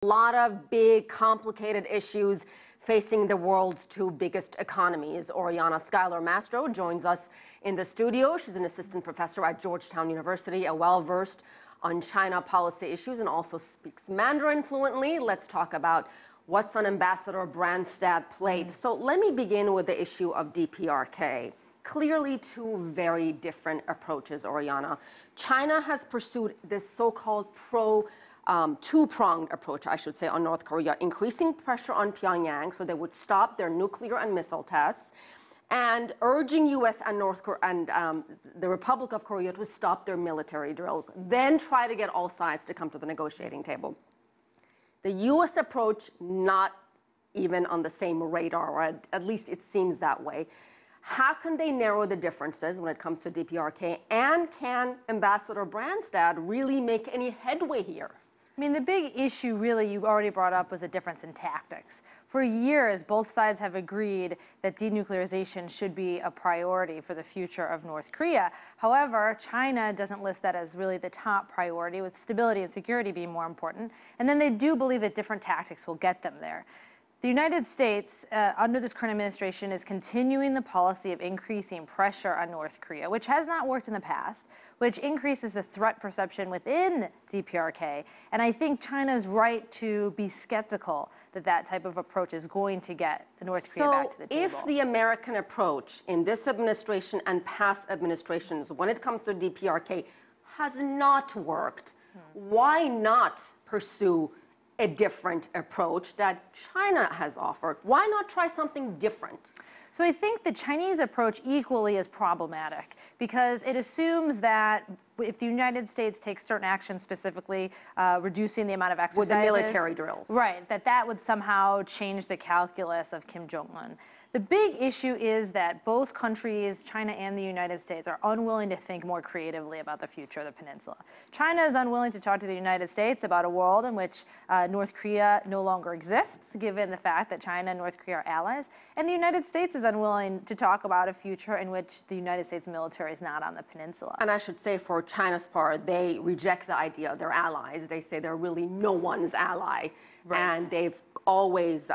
A lot of big, complicated issues facing the world's two biggest economies. Oriana Skylar Mastro joins us in the studio. She's an assistant professor at Georgetown University, well-versed on China policy issues, and also speaks Mandarin fluently. Let's talk about what's on Ambassador Brandstad's plate. So let me begin with the issue of DPRK. Clearly two very different approaches, Oriana. China has pursued this so-called two-pronged approach, I should say, on North Korea, increasing pressure on Pyongyang so they would stop their nuclear and missile tests, and urging U.S. and the Republic of Korea to stop their military drills, then try to get all sides to come to the negotiating table. The U.S. approach, not even on the same radar, or at least it seems that way. How can they narrow the differences when it comes to DPRK, and can Ambassador Brandstad really make any headway here? I mean, the big issue really you already brought up was a difference in tactics. For years, both sides have agreed that denuclearization should be a priority for the future of North Korea. However, China doesn't list that as really the top priority, with stability and security being more important. And then they do believe that different tactics will get them there. The United States, under this current administration, is continuing the policy of increasing pressure on North Korea, which has not worked in the past, which increases the threat perception within DPRK. And I think China's right to be skeptical that that type of approach is going to get North Korea back to the table. If the American approach in this administration and past administrations when it comes to DPRK has not worked, why not pursue a different approach that China has offered? Why not try something different? So I think the Chinese approach equally is problematic because it assumes that if the United States takes certain actions, specifically reducing the amount of exercises, with the military drills, right, that would somehow change the calculus of Kim Jong-un. The big issue is that both countries, China and the United States, are unwilling to think more creatively about the future of the peninsula. China is unwilling to talk to the United States about a world in which North Korea no longer exists, given the fact that China and North Korea are allies. And the United States is unwilling to talk about a future in which the United States military is not on the peninsula. And I should say, for China's part, they reject the idea of their allies. They say they're really no one's ally. Right. And they've always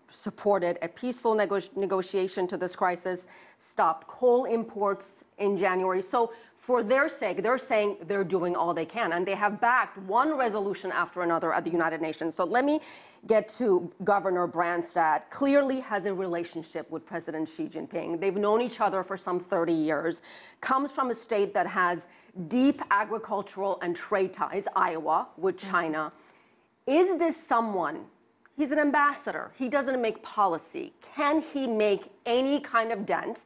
supported a peaceful negotiation to this crisis, stopped coal imports in January. So for their sake, they're saying they're doing all they can, and they have backed one resolution after another at the United Nations. So let me get to Governor Brandstad. Clearly has a relationship with President Xi Jinping. They've known each other for some 30 years, comes from a state that has deep agricultural and trade ties, Iowa, with China. Is this someone, he's an ambassador, he doesn't make policy. Can he make any kind of dent?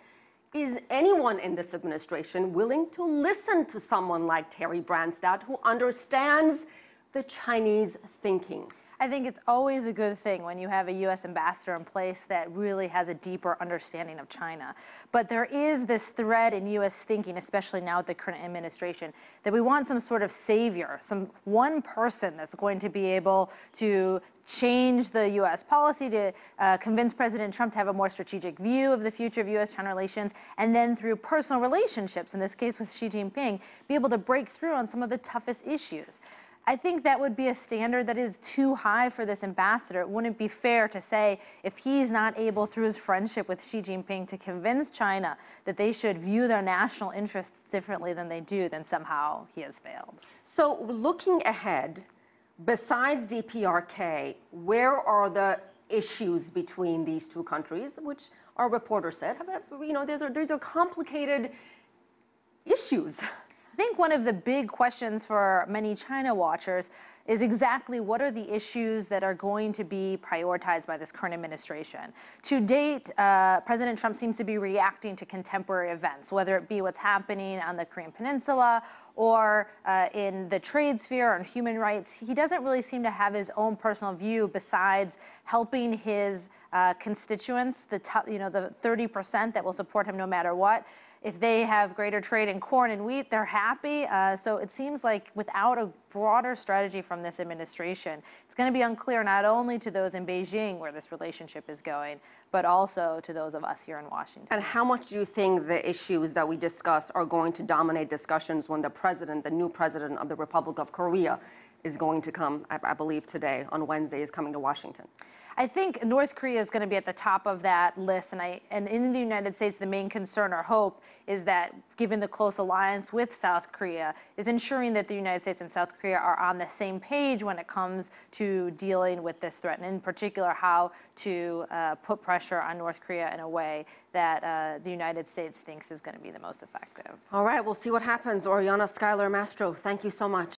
Is anyone in this administration willing to listen to someone like Terry Brandstad, who understands the Chinese thinking? I think it's always a good thing when you have a U.S. ambassador in place that really has a deeper understanding of China. But there is this thread in U.S. thinking, especially now with the current administration, that we want some sort of savior, one person that's going to be able to change the U.S. policy, to convince President Trump to have a more strategic view of the future of U.S.-China relations, and then through personal relationships, in this case with Xi Jinping, be able to break through on some of the toughest issues. I think that would be a standard that is too high for this ambassador. It wouldn't be fair to say if he's not able, through his friendship with Xi Jinping, to convince China that they should view their national interests differently than they do, then somehow he has failed. So looking ahead, besides DPRK, where are the issues between these two countries, which our reporter said, these are complicated issues? I think one of the big questions for many China watchers is exactly what are the issues that are going to be prioritized by this current administration. To date, President Trump seems to be reacting to contemporary events, whether it be what's happening on the Korean Peninsula or in the trade sphere on human rights. He doesn't really seem to have his own personal view besides helping his constituents, the 30% that will support him no matter what. If they have greater trade in corn and wheat, they're happy. So it seems like without a broader strategy from this administration, it's going to be unclear not only to those in Beijing where this relationship is going, but also to those of us here in Washington. And how much do you think the issues that we discuss are going to dominate discussions when the new president of the Republic of Korea is going to come, I believe today, on Wednesday, is coming to Washington. I think North Korea is going to be at the top of that list, and in the United States, the main concern or hope is that, given the close alliance with South Korea, is ensuring that the United States and South Korea are on the same page when it comes to dealing with this threat, and in particular, how to put pressure on North Korea in a way that the United States thinks is going to be the most effective. All right, we'll see what happens. Oriana Skylar Mastro, thank you so much.